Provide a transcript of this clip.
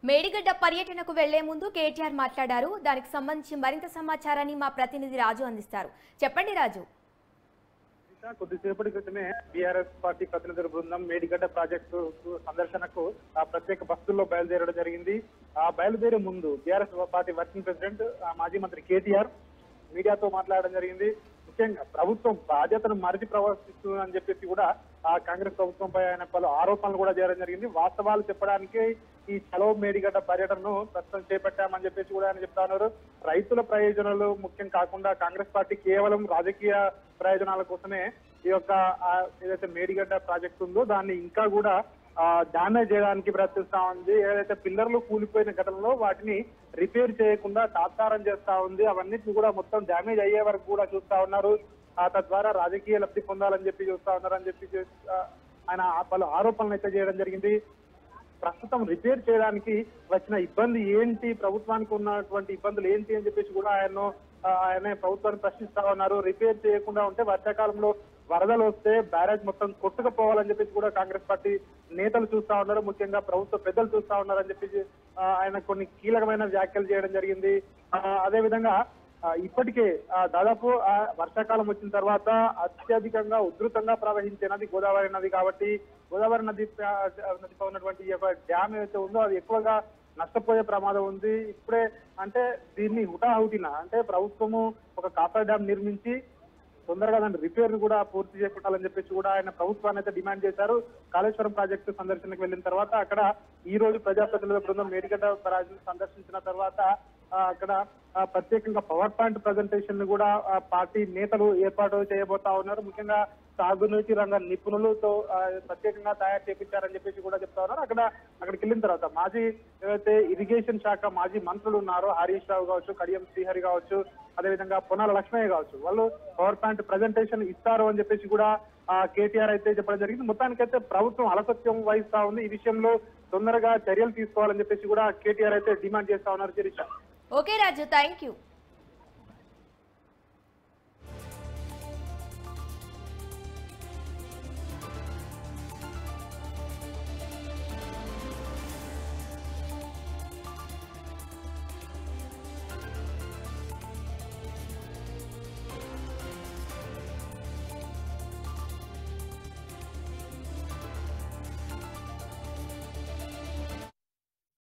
మేడిగడ్డ పర్యటనకు వెళ్లే ముందు కేటీఆర్ మాట్లాడారు. దానికి సంబంధించి మరింత సమాచారాన్ని మా ప్రతినిధి రాజు అందిస్తారు. చెప్పండి రాజు. కొద్దిసేపటి క్రితమే బీఆర్ఎస్ పార్టీ ప్రతినిధుల బృందం మేడిగడ్డ ప్రాజెక్టు సందర్శనకు ప్రత్యేక బస్సుల్లో బయలుదేరడం జరిగింది. ఆ బయలుదేరే ముందు బీఆర్ఎస్ పార్టీ వర్కింగ్ ప్రెసిడెంట్ మాజీ మంత్రి కేటీఆర్ మీడియాతో మాట్లాడడం జరిగింది. ముఖ్యంగా ప్రభుత్వం బాధ్యతను మరిచి ప్రవర్తిస్తుందని చెప్పేసి కూడా ఆ కాంగ్రెస్ ప్రభుత్వంపై ఆయన పలు ఆరోపణలు కూడా చేయడం జరిగింది. వాస్తవాలు చెప్పడానికి ఈ చలో మేడిగడ్డ పర్యటనను ప్రస్తుతం చేపట్టామని చెప్పేసి కూడా ఆయన చెప్తా ఉన్నారు. రైతుల ప్రయోజనాలు ముఖ్యం కాకుండా కాంగ్రెస్ పార్టీ కేవలం రాజకీయ ప్రయోజనాల కోసమే ఈ యొక్క ఏదైతే మేడిగడ్డ ప్రాజెక్ట్ ఉందో దాన్ని ఇంకా కూడా డ్యామేజ్ చేయడానికి ప్రయత్నిస్తా ఉంది. ఏదైతే పిల్లర్లు కూలిపోయిన ఘటనలో వాటిని రిపేర్ చేయకుండా తాత్సారం చేస్తా ఉంది. అవన్నిటిని కూడా మొత్తం డ్యామేజ్ అయ్యే వరకు కూడా చూస్తా ఉన్నారు. తద్వారా రాజకీయ లబ్ధి పొందాలని చెప్పి చూస్తా ఉన్నారు అని చెప్పి ఆయన పలు ఆరోపణలు అయితే చేయడం జరిగింది. ప్రస్తుతం రిపేర్ చేయడానికి వచ్చిన ఇబ్బంది ఏంటి, ప్రభుత్వానికి ఉన్నటువంటి ఇబ్బందులు ఏంటి అని చెప్పేసి కూడా ఆయన ప్రభుత్వాన్ని ప్రశ్నిస్తా ఉన్నారు. రిపేర్ చేయకుండా ఉంటే వర్షాకాలంలో వరదలు వస్తే బ్యారేజ్ మొత్తం కొట్టుకుపోవాలని చెప్పేసి కూడా కాంగ్రెస్ పార్టీ నేతలు చూస్తా ఉన్నారు. ముఖ్యంగా ప్రభుత్వ పెద్దలు చూస్తా ఉన్నారు అని చెప్పేసి ఆయన కొన్ని కీలకమైన వ్యాఖ్యలు చేయడం జరిగింది. అదే విధంగా ఇప్పటికే దాదాపు వర్షాకాలం వచ్చిన తర్వాత అత్యధికంగా ఉధృతంగా ప్రవహించే నది గోదావరి నది కాబట్టి గోదావరి నదిపై ఉన్నటువంటి ఈ యొక్క డ్యామ్ ఏదైతే ఉందో అది ఎక్కువగా నష్టపోయే ప్రమాదం ఉంది. ఇప్పుడే అంటే దీన్ని హుటాహుటిన అంటే ప్రభుత్వము ఒక కాపర్ డ్యామ్ నిర్మించి తొందరగా దాని రిపేర్ ను కూడా పూర్తి చేపట్టాలని చెప్పేసి కూడా ఆయన ప్రభుత్వాన్ని అయితే డిమాండ్ చేశారు. కాళేశ్వరం ప్రాజెక్టు సందర్శనకు వెళ్ళిన తర్వాత అక్కడ ఈ రోజు ప్రజాప్రతినిధుల బృందం మేడిగడ్డ ప్రాజెక్టు సందర్శించిన తర్వాత అక్కడ ప్రత్యేకంగా పవర్ పాయింట్ ప్రజెంటేషన్ ను కూడా పార్టీ నేతలు ఏర్పాటు చేయబోతా ఉన్నారు. ముఖ్యంగా సాగునీటి రంగ నిపుణులతో ప్రత్యేకంగా తయారు చేపించారని చెప్పేసి కూడా చెప్తా ఉన్నారు. అక్కడికి వెళ్ళిన తర్వాత మాజీ ఏదైతే ఇరిగేషన్ శాఖ మాజీ మంత్రులు ఉన్నారో హరీష్ రావు కావచ్చు, కడియం శ్రీహరి కావచ్చు, అదేవిధంగా పొన్నాల లక్ష్మయ్య కావచ్చు, వాళ్ళు పవర్ పాయింట్ ప్రజెంటేషన్ ఇస్తారు అని చెప్పేసి కూడా కేటీఆర్ అయితే చెప్పడం జరిగింది. మొత్తానికైతే ప్రభుత్వం అలసత్యం వహిస్తా ఉంది. ఈ విషయంలో తొందరగా చర్యలు తీసుకోవాలని చెప్పేసి కూడా కేటీఆర్ అయితే డిమాండ్ చేస్తా ఉన్నారు. Shirisha. Okay Raju, thank you.